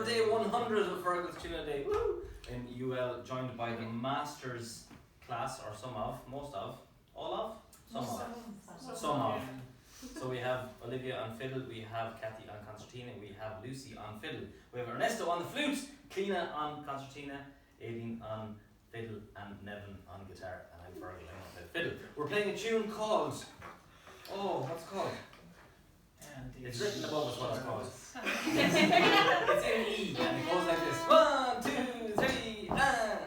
for day 100 of Fergal's Tuna Day. Woo! In UL, joined by the Masters class, or some of, most of, all of? Some of. So we have Olivia on fiddle, we have Kathy on concertina, we have Lucy on fiddle, we have Ernesto on the flute, Clina on concertina, Aileen on fiddle, and Nevin on guitar, and I'm Fergal, I'm on fiddle. We're playing a tune called, what's it called? It's written above us what it's called. It's in E, and it goes like this. 1, 2, 3, and...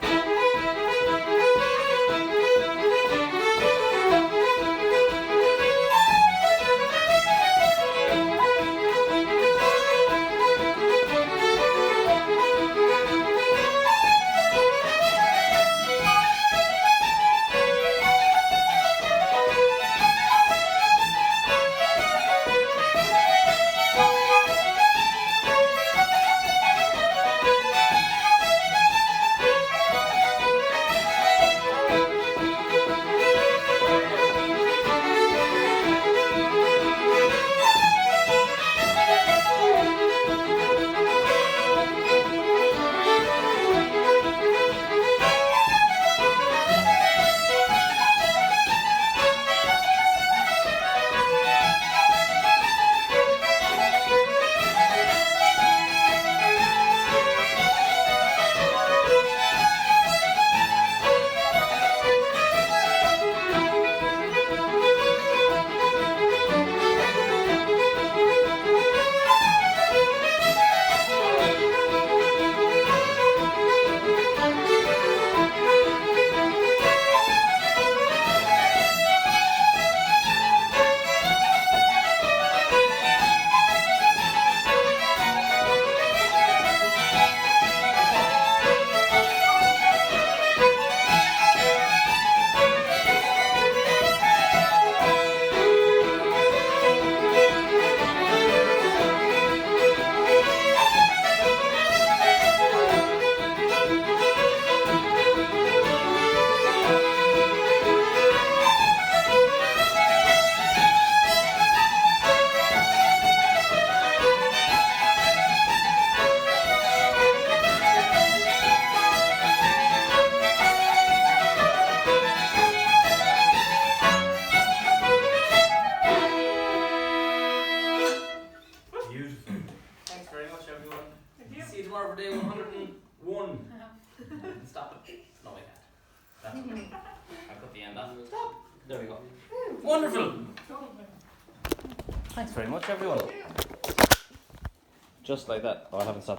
Just like that. Oh, I haven't stopped.